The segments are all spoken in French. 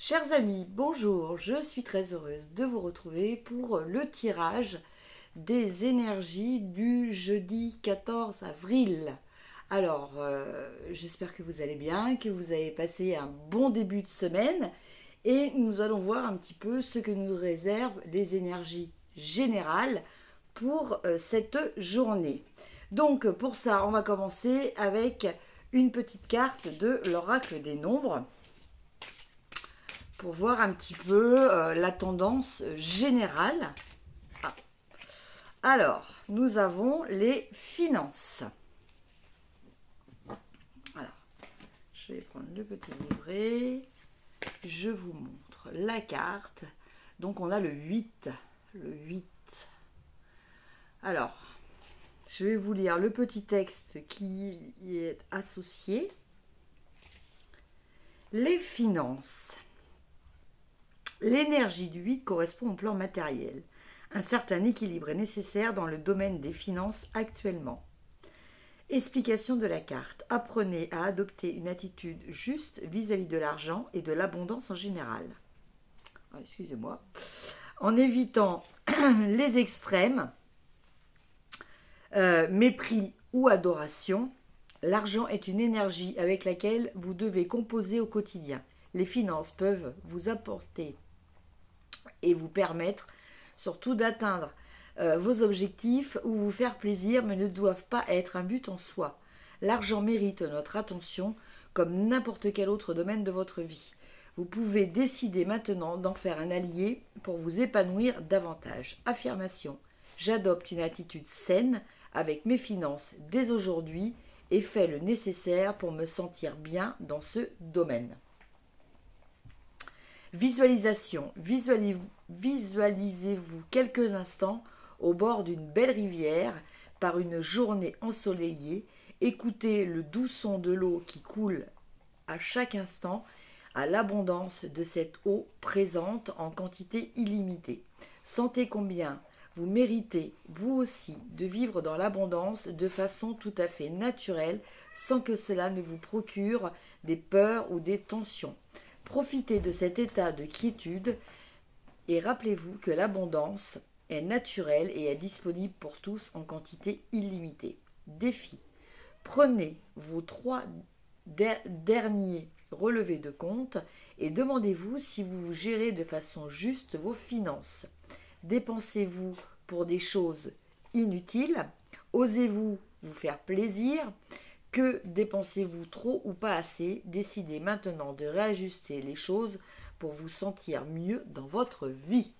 Chers amis, bonjour, je suis très heureuse de vous retrouver pour le tirage des énergies du jeudi 14 avril. Alors, j'espère que vous allez bien, que vous avez passé un bon début de semaine et nous allons voir un petit peu ce que nous réservent les énergies générales pour cette journée. Donc, pour ça, on va commencer avec une petite carte de l'oracle des nombres, pour voir un petit peu la tendance générale. Alors, nous avons les finances. Alors, je vais prendre le petit livret. Je vous montre la carte. Donc, on a le 8. Le 8. Alors, je vais vous lire le petit texte qui y est associé. Les finances. L'énergie du 8 correspond au plan matériel. Un certain équilibre est nécessaire dans le domaine des finances actuellement. Explication de la carte. Apprenez à adopter une attitude juste vis-à-vis de l'argent et de l'abondance en général. Excusez-moi. En évitant les extrêmes, mépris ou adoration, l'argent est une énergie avec laquelle vous devez composer au quotidien. Les finances peuvent vous apporter et vous permettre surtout d'atteindre vos objectifs ou vous faire plaisir, mais ne doivent pas être un but en soi. L'argent mérite notre attention comme n'importe quel autre domaine de votre vie. Vous pouvez décider maintenant d'en faire un allié pour vous épanouir davantage. Affirmation. J'adopte une attitude saine avec mes finances dès aujourd'hui et fais le nécessaire pour me sentir bien dans ce domaine. Visualisation. Visualisez-vous quelques instants au bord d'une belle rivière par une journée ensoleillée. Écoutez le doux son de l'eau qui coule à chaque instant, à l'abondance de cette eau présente en quantité illimitée. Sentez combien vous méritez, vous aussi, de vivre dans l'abondance de façon tout à fait naturelle, sans que cela ne vous procure des peurs ou des tensions. Profitez de cet état de quiétude et rappelez-vous que l'abondance est naturelle et est disponible pour tous en quantité illimitée. Défi. Prenez vos 3 derniers relevés de compte et demandez-vous si vous gérez de façon juste vos finances. Dépensez-vous pour des choses inutiles? Osez-vous vous faire plaisir? Que dépensez-vous trop ou pas assez? Décidez maintenant de réajuster les choses pour vous sentir mieux dans votre vie.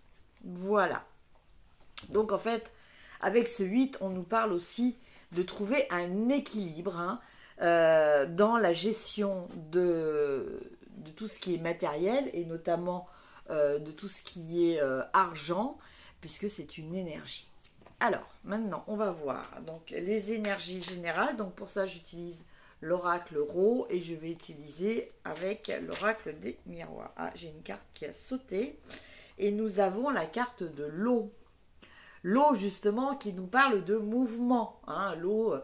Voilà. Donc en fait, avec ce 8, on nous parle aussi de trouver un équilibre dans la gestion de tout ce qui est matériel et notamment de tout ce qui est argent, puisque c'est une énergie. Alors, maintenant, on va voir donc les énergies générales. Donc, pour ça, j'utilise l'oracle Ro et je vais utiliser avec l'oracle des miroirs. Ah, j'ai une carte qui a sauté. Et nous avons la carte de l'eau. L'eau, justement, qui nous parle de mouvement. L'eau,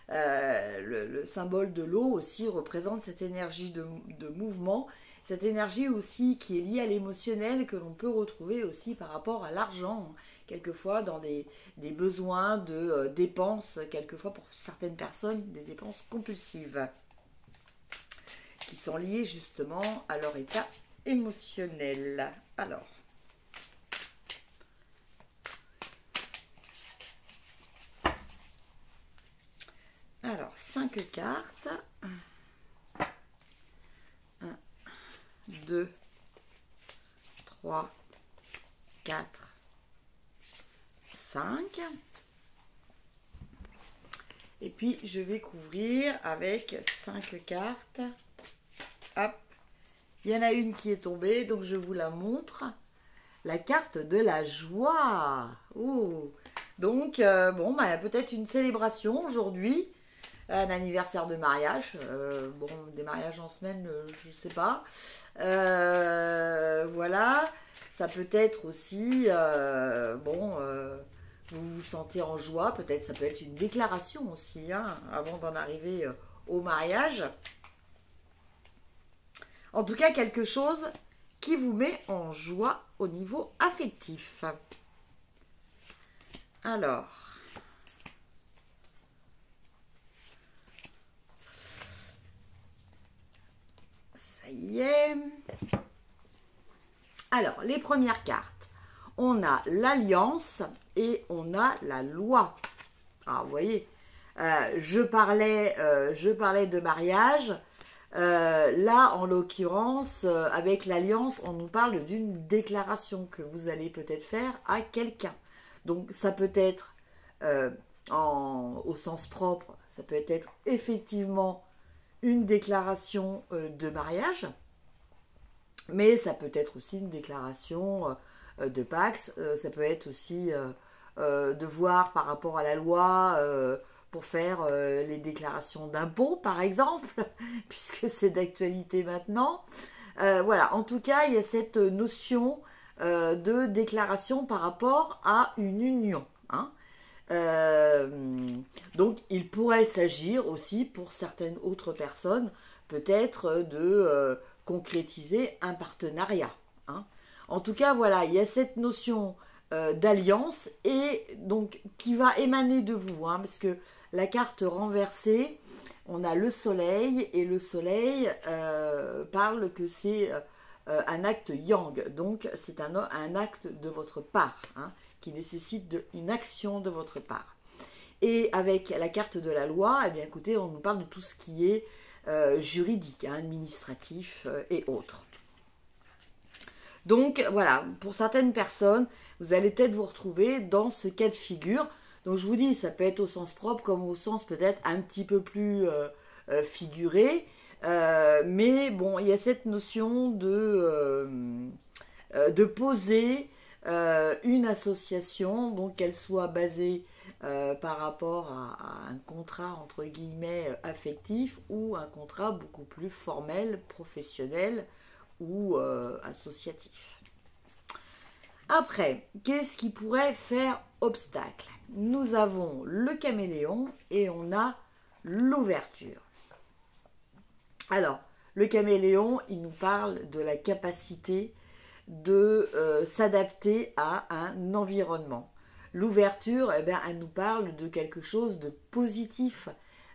le symbole de l'eau aussi représente cette énergie de mouvement. Cette énergie aussi qui est liée à l'émotionnel que l'on peut retrouver aussi par rapport à l'argent, quelquefois dans des besoins de dépenses, quelquefois pour certaines personnes, des dépenses compulsives, qui sont liées justement à leur état émotionnel. Alors 5 cartes. 2, 3, 4, 5. Et puis, je vais couvrir avec 5 cartes. Hop. Il y en a une qui est tombée, donc je vous la montre. La carte de la joie. Oh. Donc, peut-être une célébration aujourd'hui. Un anniversaire de mariage, des mariages en semaine, je ne sais pas. Voilà, ça peut être aussi, vous vous sentez en joie, peut-être ça peut être une déclaration aussi, avant d'en arriver au mariage. En tout cas, quelque chose qui vous met en joie au niveau affectif. Alors, ça y est. Alors, les premières cartes. On a l'alliance et on a la loi. Ah, vous voyez, je parlais de mariage. Là, en l'occurrence, avec l'alliance, on nous parle d'une déclaration que vous allez peut-être faire à quelqu'un. Donc, ça peut être, au sens propre, ça peut être effectivement une déclaration de mariage, mais ça peut être aussi une déclaration de Pax, ça peut être aussi devoir par rapport à la loi pour faire les déclarations d'impôts par exemple, puisque c'est d'actualité maintenant. Voilà, en tout cas, il y a cette notion de déclaration par rapport à une union. Hein. Donc, il pourrait s'agir aussi pour certaines autres personnes, peut-être de concrétiser un partenariat. Hein. En tout cas, voilà, il y a cette notion d'alliance et donc qui va émaner de vous, hein, parce que la carte renversée, on a le soleil et le soleil parle que c'est un acte yang, donc c'est un acte de votre part, hein, qui nécessite une action de votre part. Et avec la carte de la loi, eh bien écoutez, on nous parle de tout ce qui est juridique, hein, administratif et autres. Donc voilà, pour certaines personnes, vous allez peut-être vous retrouver dans ce cas de figure. Donc je vous dis, ça peut être au sens propre comme au sens peut-être un petit peu plus figuré. Mais bon, il y a cette notion de poser une association, donc qu'elle soit basée par rapport à un contrat entre guillemets affectif ou un contrat beaucoup plus formel, professionnel ou associatif. Après, qu'est-ce qui pourrait faire obstacle? Nous avons le caméléon et on a l'ouverture. Alors, le caméléon, il nous parle de la capacité de s'adapter à un environnement. L'ouverture, eh bien, elle nous parle de quelque chose de positif,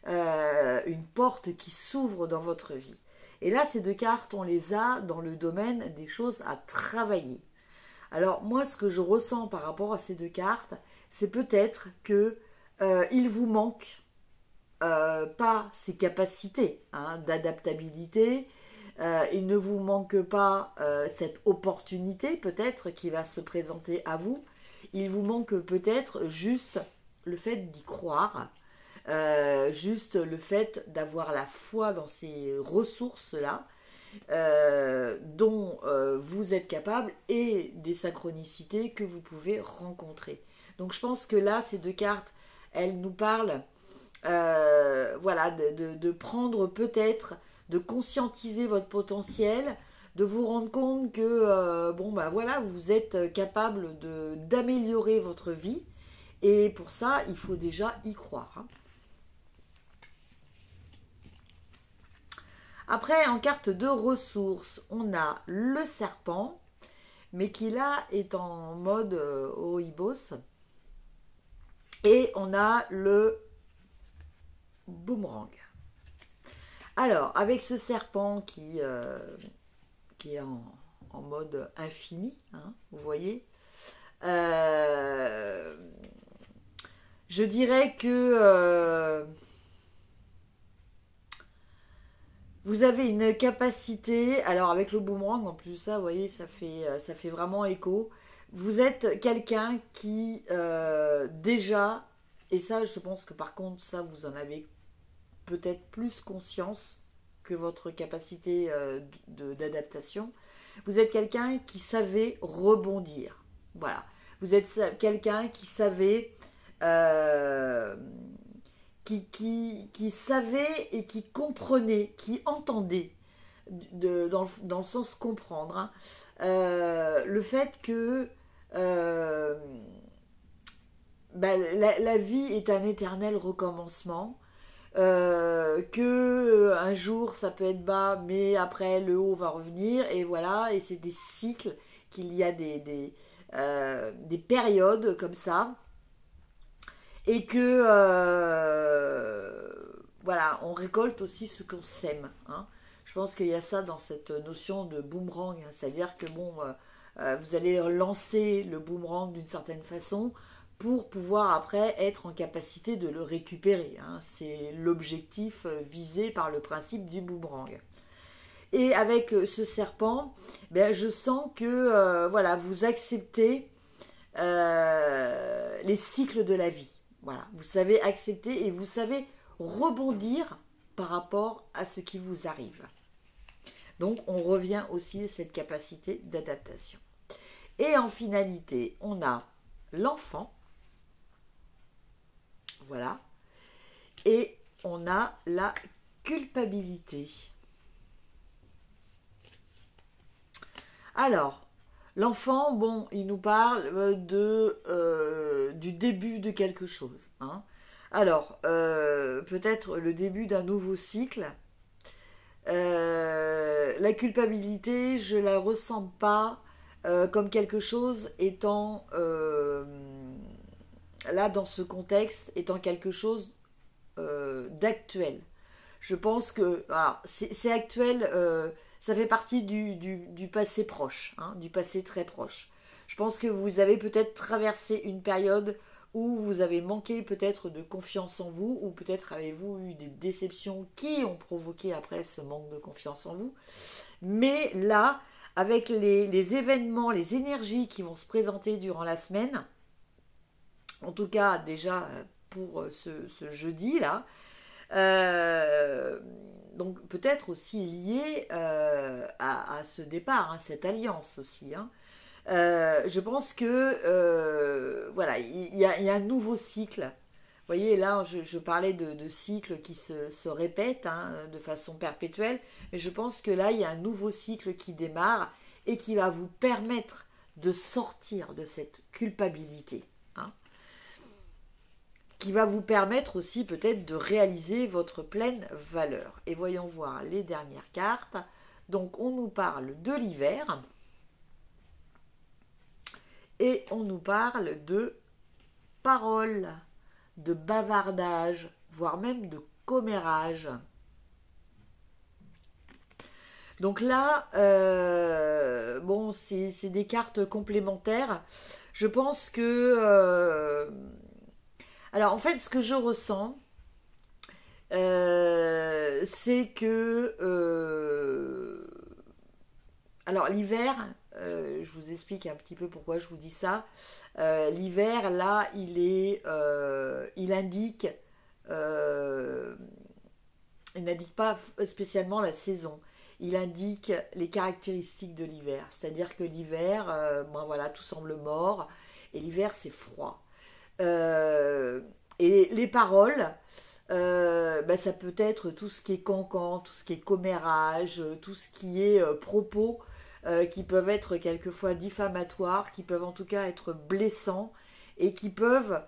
une porte qui s'ouvre dans votre vie. Et là, ces deux cartes, on les a dans le domaine des choses à travailler. Alors, moi, ce que je ressens par rapport à ces deux cartes, c'est peut-être que il vous manque pas ces capacités hein, d'adaptabilité, il ne vous manque pas cette opportunité peut-être qui va se présenter à vous, il vous manque peut-être juste le fait d'y croire, juste le fait d'avoir la foi dans ces ressources-là, dont vous êtes capable et des synchronicités que vous pouvez rencontrer. Donc je pense que là, ces deux cartes, elles nous parlent voilà, de prendre peut-être, de conscientiser votre potentiel, de vous rendre compte que bon bah voilà, vous êtes capable d'améliorer votre vie et pour ça, il faut déjà y croire. Hein. Après, en carte de ressources, on a le serpent, mais qui là est en mode Oibos. Et on a le boomerang. Alors, avec ce serpent qui est en mode infini, hein, vous voyez, je dirais que vous avez une capacité, alors avec le boomerang en plus ça, vous voyez, ça fait vraiment écho. Vous êtes quelqu'un qui déjà, et ça je pense que par contre ça vous en avez peut-être plus conscience que votre capacité d'adaptation. Vous êtes quelqu'un qui savait rebondir. Voilà. Vous êtes quelqu'un qui savait qui savait et qui comprenait, qui entendait, dans le sens comprendre, hein, le fait que la vie est un éternel recommencement, que un jour ça peut être bas, mais après le haut va revenir, et voilà, et c'est des cycles, qu'il y a des périodes comme ça, et que voilà, on récolte aussi ce qu'on sème, hein. Je pense qu'il y a ça dans cette notion de boomerang, hein. C'est-à-dire que bon, vous allez lancer le boomerang d'une certaine façon pour pouvoir après être en capacité de le récupérer, hein. C'est l'objectif visé par le principe du boomerang. Et avec ce serpent, ben, je sens que voilà, vous acceptez les cycles de la vie. Voilà, vous savez accepter et vous savez rebondir par rapport à ce qui vous arrive. Donc on revient aussi à cette capacité d'adaptation. Et en finalité, on a l'enfant. Voilà. Et on a la culpabilité. Alors, l'enfant, bon, il nous parle du début de quelque chose, hein. Alors, peut-être le début d'un nouveau cycle. La culpabilité, je la ressens pas comme quelque chose étant là dans ce contexte, étant quelque chose d'actuel. Je pense que c'est actuel, ça fait partie du passé proche, hein, du passé très proche. Je pense que vous avez peut-être traversé une période où vous avez manqué peut-être de confiance en vous, ou peut-être avez-vous eu des déceptions qui ont provoqué après ce manque de confiance en vous. Mais là, avec les événements, les énergies qui vont se présenter durant la semaine, en tout cas déjà pour ce jeudi-là, donc peut-être aussi lié à ce départ, hein, cette alliance aussi, hein. Je pense que voilà, il y a un nouveau cycle. Vous voyez, là, je parlais de cycles qui se répètent, hein, de façon perpétuelle, mais je pense que là, il y a un nouveau cycle qui démarre et qui va vous permettre de sortir de cette culpabilité, hein, qui va vous permettre aussi peut-être de réaliser votre pleine valeur. Et voyons voir les dernières cartes. Donc, on nous parle de l'hiver. Et on nous parle de paroles, de bavardage, voire même de commérage. Donc là, bon, c'est des cartes complémentaires. Je pense que... alors en fait, ce que je ressens, c'est que... alors l'hiver... je vous explique un petit peu pourquoi je vous dis ça. L'hiver, là, il indique, il n'indique pas spécialement la saison. Il indique les caractéristiques de l'hiver. C'est-à-dire que l'hiver, ben voilà, tout semble mort. Et l'hiver, c'est froid. Et les paroles, ben ça peut être tout ce qui est cancan, tout ce qui est commérage, tout ce qui est propos, qui peuvent être quelquefois diffamatoires, qui peuvent en tout cas être blessants et qui peuvent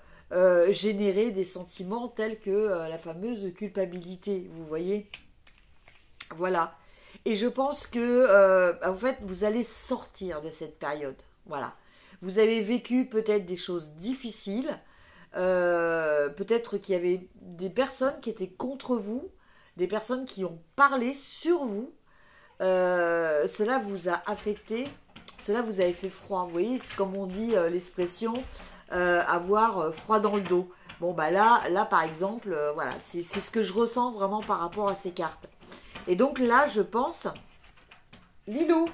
générer des sentiments tels que la fameuse culpabilité, vous voyez. Voilà. Et je pense que en fait, vous allez sortir de cette période. Voilà. Vous avez vécu peut-être des choses difficiles, peut-être qu'il y avait des personnes qui étaient contre vous, des personnes qui ont parlé sur vous. Cela vous a affecté, cela vous avait fait froid. Vous voyez, c'est comme on dit l'expression avoir froid dans le dos. Bon, bah là par exemple, voilà, c'est ce que je ressens vraiment par rapport à ces cartes. Et donc là, je pense, Lilou,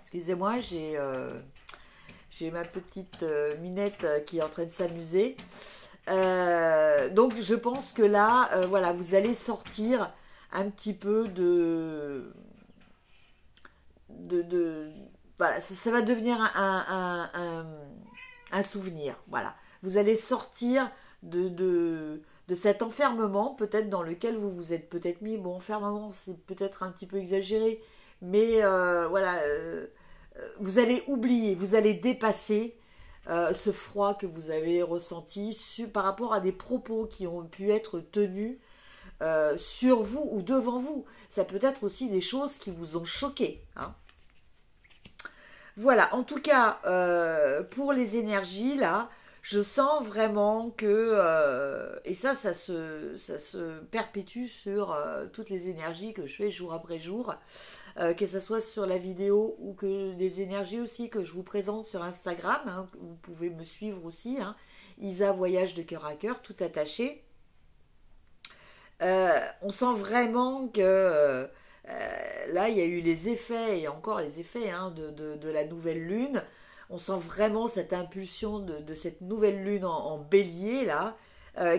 excusez-moi, j'ai ma petite minette qui est en train de s'amuser. Donc je pense que là, voilà, vous allez sortir un petit peu voilà, ça va devenir un souvenir. Voilà, vous allez sortir de cet enfermement, peut-être dans lequel vous vous êtes peut-être mis. Bon, enfermement, c'est peut-être un petit peu exagéré, mais voilà, vous allez oublier, vous allez dépasser ce froid que vous avez ressenti par rapport à des propos qui ont pu être tenus sur vous ou devant vous. Ça peut être aussi des choses qui vous ont choqué, hein. Voilà, en tout cas, pour les énergies, là, je sens vraiment que, et ça se perpétue sur toutes les énergies que je fais jour après jour, que ce soit sur la vidéo ou que des énergies aussi que je vous présente sur Instagram, hein, vous pouvez me suivre aussi, hein, Isa Voyage de cœur à cœur, tout attaché. On sent vraiment que là, il y a eu les effets, et encore les effets, hein, de la nouvelle lune. On sent vraiment cette impulsion de cette nouvelle lune en bélier, là,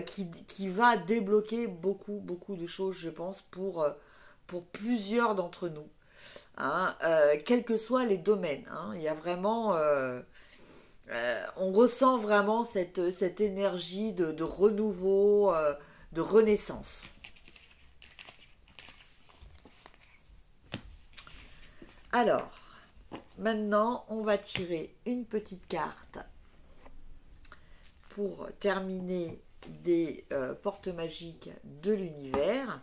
qui va débloquer beaucoup, beaucoup de choses, je pense, pour plusieurs d'entre nous, hein, quels que soient les domaines, hein. Il y a vraiment... on ressent vraiment cette énergie de renouveau, de renaissance. Alors, maintenant, on va tirer une petite carte pour terminer des portes magiques de l'univers,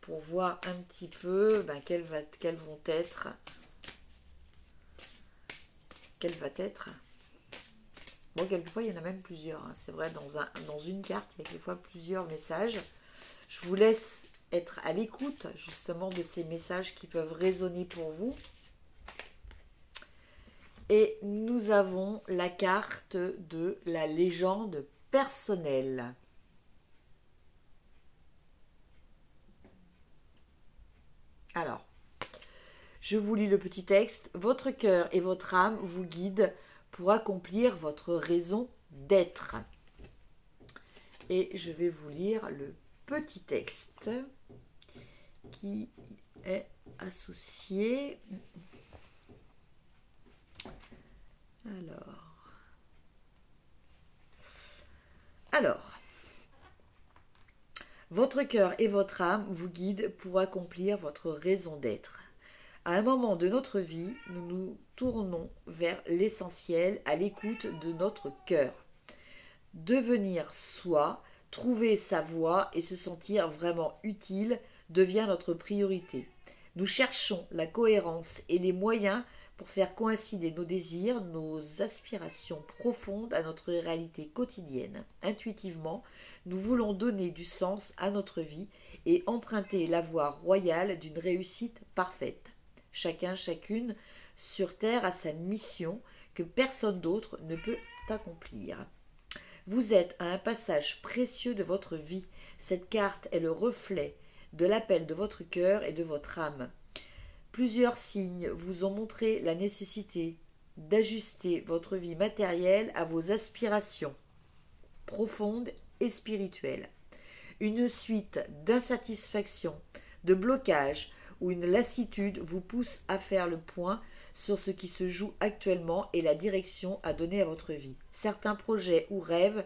pour voir un petit peu quelle va être. Bon, quelquefois, il y en a même plusieurs, hein. C'est vrai, dans une carte, il y a quelquefois plusieurs messages. Je vous laisse être à l'écoute, justement, de ces messages qui peuvent résonner pour vous. Et nous avons la carte de la légende personnelle. Alors, je vous lis le petit texte. Votre cœur et votre âme vous guident pour accomplir votre raison d'être. Et je vais vous lire le petit texte qui est associé. Alors, votre cœur et votre âme vous guident pour accomplir votre raison d'être. À un moment de notre vie, nous nous tournons vers l'essentiel à l'écoute de notre cœur. Devenir soi, trouver sa voie et se sentir vraiment utile devient notre priorité. Nous cherchons la cohérence et les moyens pour faire coïncider nos désirs, nos aspirations profondes à notre réalité quotidienne. Intuitivement, nous voulons donner du sens à notre vie et emprunter la voie royale d'une réussite parfaite. Chacun, chacune sur Terre a sa mission que personne d'autre ne peut accomplir. Vous êtes à un passage précieux de votre vie. Cette carte est le reflet de l'appel de votre cœur et de votre âme. Plusieurs signes vous ont montré la nécessité d'ajuster votre vie matérielle à vos aspirations profondes et spirituelles. Une suite d'insatisfactions, de blocages ou une lassitude vous pousse à faire le point sur ce qui se joue actuellement et la direction à donner à votre vie. Certains projets ou rêves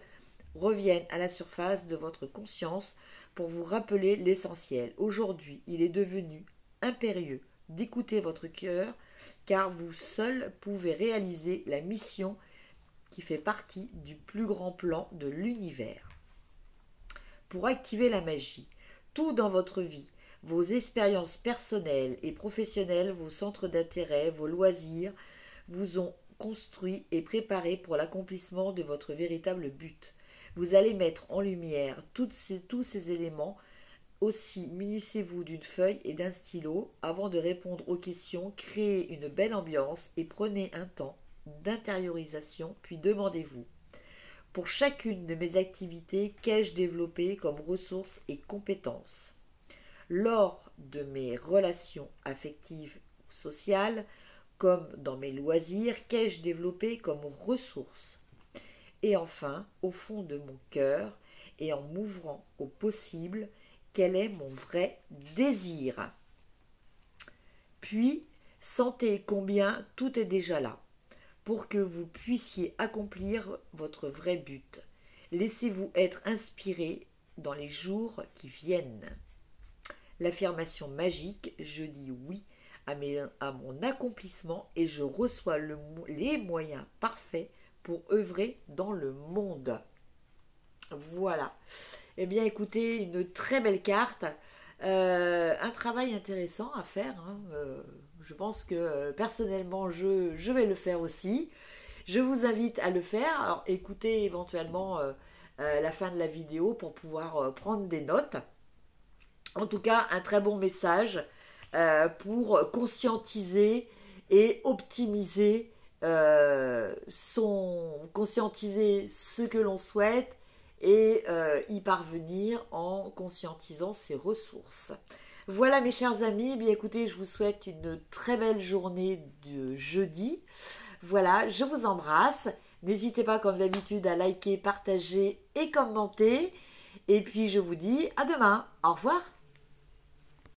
reviennent à la surface de votre conscience pour vous rappeler l'essentiel. Aujourd'hui, il est devenu impérieux d'écouter votre cœur, car vous seul pouvez réaliser la mission qui fait partie du plus grand plan de l'univers. Pour activer la magie, tout dans votre vie, vos expériences personnelles et professionnelles, vos centres d'intérêt, vos loisirs, vous ont construit et préparé pour l'accomplissement de votre véritable but. Vous allez mettre en lumière tous ces éléments. Aussi, munissez-vous d'une feuille et d'un stylo avant de répondre aux questions, créez une belle ambiance et prenez un temps d'intériorisation, puis demandez-vous: pour chacune de mes activités, qu'ai-je développé comme ressources et compétences? Lors de mes relations affectives ou sociales, comme dans mes loisirs, qu'ai-je développé comme ressources? Et enfin, au fond de mon cœur, et en m'ouvrant au possible, quel est mon vrai désir? Puis, sentez combien tout est déjà là, pour que vous puissiez accomplir votre vrai but. Laissez-vous être inspiré dans les jours qui viennent. L'affirmation magique: je dis oui à mon accomplissement et je reçois les moyens parfaits pour œuvrer dans le monde. Voilà. Eh bien, écoutez, une très belle carte. Un travail intéressant à faire. Hein. Je pense que personnellement, je vais le faire aussi. Je vous invite à le faire. Alors, écoutez éventuellement la fin de la vidéo pour pouvoir prendre des notes. En tout cas, un très bon message pour conscientiser et optimiser conscientiser ce que l'on souhaite et y parvenir en conscientisant ses ressources. Voilà mes chers amis, bien écoutez, je vous souhaite une très belle journée de jeudi. Voilà, je vous embrasse. N'hésitez pas comme d'habitude à liker, partager et commenter. Et puis je vous dis à demain. Au revoir.